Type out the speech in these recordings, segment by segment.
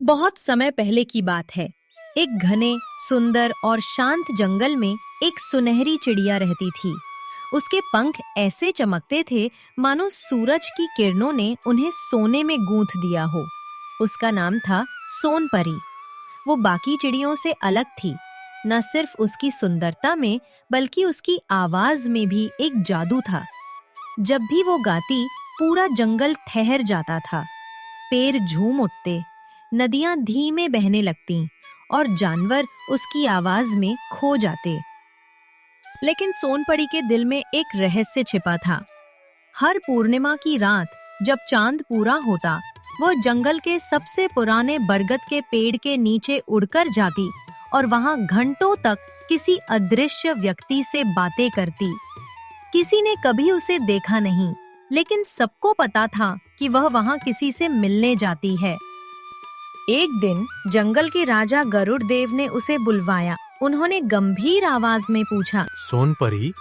बहुत समय पहले की बात है। एक घने, सुंदर और शांत जंगल में एक सुनहरी चिड़िया रहती थी। उसके पंख ऐसे चमकते थे मानो सूरज की किरणों ने उन्हें सोने में गूंथ दिया हो। उसका नाम था सोनपरी। वो बाकी चिड़ियों से अलग थी। न सिर्फ उसकी सुंदरता में बल्कि उसकी आवाज में भी एक जादू था। जब भी वो गाती, पूरा जंगल ठहर जाता था। पेड़ झूम उठते, नदियां धीमे बहने लगतीं और जानवर उसकी आवाज में खो जाते। लेकिन सोनपरी के दिल में एक रहस्य छिपा था। हर पूर्णिमा की रात जब चांद पूरा होता, वो जंगल के सबसे पुराने बरगद के पेड़ के नीचे उड़कर जाती और वहां घंटों तक किसी अदृश्य व्यक्ति से बातें करती। किसी ने कभी उसे देखा नहीं, लेकिन सबको पता था कि वह वहां किसी से मिलने जाती है। एक दिन जंगल के राजा गरुड़ देव ने उसे बुलवाया। उन्होंने गंभीर आवाज में पूछा, सोनपरी,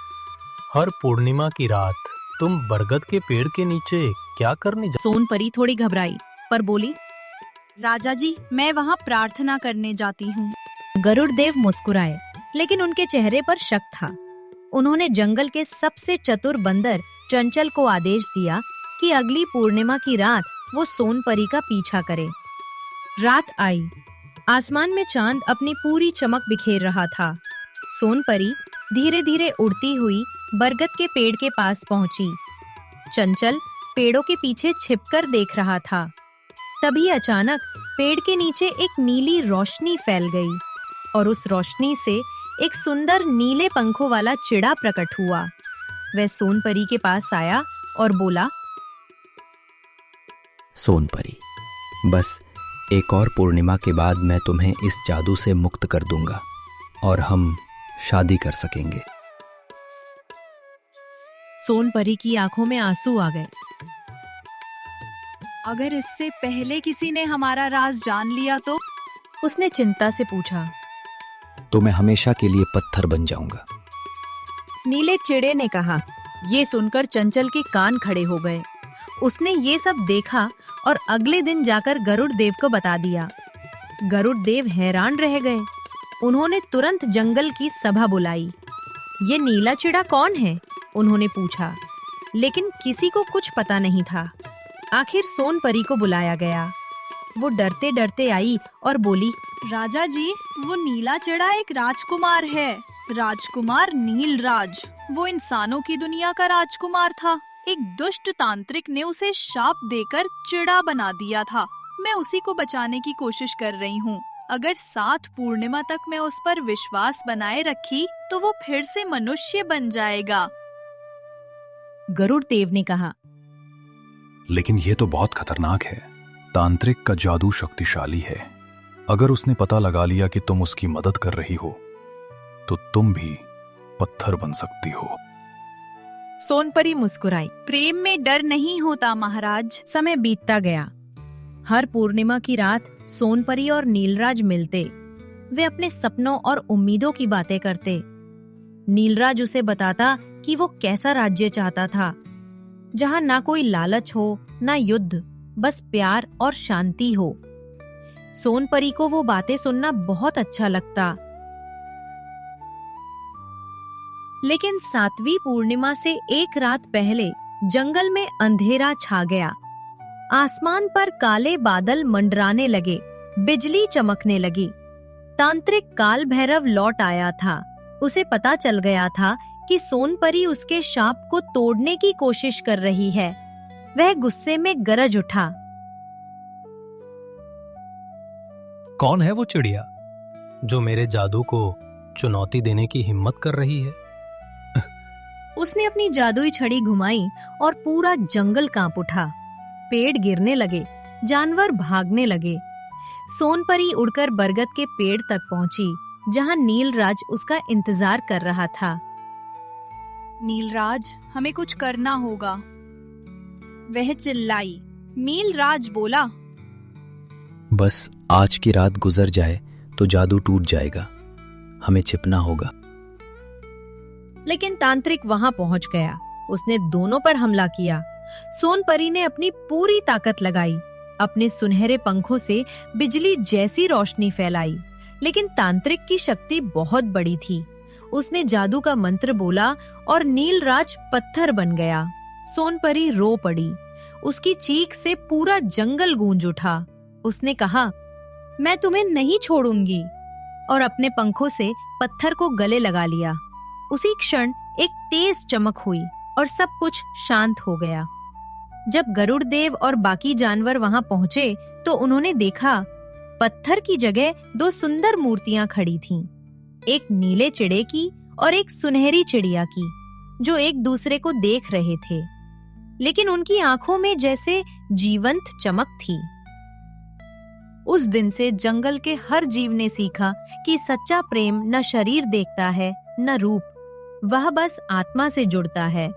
हर पूर्णिमा की रात तुम बरगद के पेड़ के नीचे क्या करने जा? सोनपरी थोड़ी घबराई पर बोली, राजा जी, मैं वहाँ प्रार्थना करने जाती हूँ। गरुड़ देव मुस्कुराए, लेकिन उनके चेहरे पर शक था। उन्होंने जंगल के सबसे चतुर बंदर चंचल को आदेश दिया कि अगली पूर्णिमा की रात वो सोनपरी का पीछा करे। रात आई। आसमान में चांद अपनी पूरी चमक बिखेर रहा था। सोनपरी धीरे धीरे उड़ती हुई बरगद के पेड़ के पास पहुंची। चंचल पेड़ों के पीछे छिपकर देख रहा था। तभी अचानक पेड़ के नीचे एक नीली रोशनी फैल गई और उस रोशनी से एक सुंदर नीले पंखों वाला चिड़ा प्रकट हुआ। वह सोनपरी के पास आया और बोला, सोनपरी, बस एक और पूर्णिमा के बाद मैं तुम्हें इस जादू से मुक्त कर दूंगा और हम शादी कर सकेंगे। सोनपरी की आंखों में आंसू आ गए। अगर इससे पहले किसी ने हमारा राज जान लिया तो? उसने चिंता से पूछा। तो मैं हमेशा के लिए पत्थर बन जाऊंगा। नीले चिड़े ने कहा। ये सुनकर चंचल के कान खड़े हो गए। उसने ये सब देखा और अगले दिन जाकर गरुड़ देव को बता दिया। गरुड़ देव हैरान रह गए। उन्होंने तुरंत जंगल की सभा बुलाई। ये नीला चिड़ा कौन है? उन्होंने पूछा, लेकिन किसी को कुछ पता नहीं था। आखिर सोनपरी को बुलाया गया। वो डरते डरते आई और बोली, राजा जी, वो नीला चिड़ा एक राजकुमार है, राजकुमार नीलराज। वो इंसानों की दुनिया का राजकुमार था। एक दुष्ट तांत्रिक ने उसे शाप देकर चिड़ा बना दिया था। मैं उसी को बचाने की कोशिश कर रही हूँ। अगर 7 पूर्णिमा तक मैं उस पर विश्वास बनाए रखी तो वो फिर से मनुष्य बन जाएगा। गरुड़ देव ने कहा, लेकिन ये तो बहुत खतरनाक है। तांत्रिक का जादू शक्तिशाली है। अगर उसने पता लगा लिया कि तुम उसकी मदद कर रही हो तो तुम भी पत्थर बन सकती हो। सोनपरी मुस्कुराई। प्रेम में डर नहीं होता महाराज। समय बीतता गया। हर पूर्णिमा की रात सोनपरी और नीलराज मिलते। वे अपने सपनों और उम्मीदों की बातें करते। नीलराज उसे बताता कि वो कैसा राज्य चाहता था, जहां ना कोई लालच हो, ना युद्ध, बस प्यार और शांति हो। सोनपरी को वो बातें सुनना बहुत अच्छा लगता। लेकिन 7वीं पूर्णिमा से एक रात पहले जंगल में अंधेरा छा गया। आसमान पर काले बादल मंडराने लगे, बिजली चमकने लगी। तांत्रिक काल भैरव लौट आया था। उसे पता चल गया था कि सोनपरी उसके शाप को तोड़ने की कोशिश कर रही है। वह गुस्से में गरज उठा। कौन है वो चिड़िया जो मेरे जादू को चुनौती देने की हिम्मत कर रही है? उसने अपनी जादुई छड़ी घुमाई और पूरा जंगल कांप उठा। पेड़ गिरने लगे, जानवर भागने लगे। सोनपरी उड़कर बरगद के पेड़ तक पहुंची, जहां नीलराज उसका इंतजार कर रहा था। नीलराज, हमें कुछ करना होगा, वह चिल्लाई। नीलराज बोला, बस आज की रात गुजर जाए तो जादू टूट जाएगा। हमें छिपना होगा। लेकिन तांत्रिक वहां पहुंच गया। उसने दोनों पर हमला किया। सोनपरी ने अपनी पूरी ताकत लगाई। अपने सुनहरे पंखों से बिजली जैसी रोशनी फैलाई। लेकिन तांत्रिक की शक्ति बहुत बड़ी थी। उसने जादू का मंत्र बोला और नीलराज पत्थर बन गया। सोनपरी रो पड़ी। उसकी चीख से पूरा जंगल गूंज उठा। उसने कहा, मैं तुम्हें नहीं छोड़ूंगी, और अपने पंखों से पत्थर को गले लगा लिया। उसी क्षण एक तेज चमक हुई और सब कुछ शांत हो गया। जब गरुड़ देव और बाकी जानवर वहां पहुंचे तो उन्होंने देखा पत्थर की जगह दो सुंदर मूर्तियां खड़ी थीं, एक नीले चिड़े की और एक सुनहरी चिड़िया की, जो एक दूसरे को देख रहे थे, लेकिन उनकी आंखों में जैसे जीवंत चमक थी। उस दिन से जंगल के हर जीव ने सीखा कि सच्चा प्रेम न शरीर देखता है न रूप, वह बस आत्मा से जुड़ता है।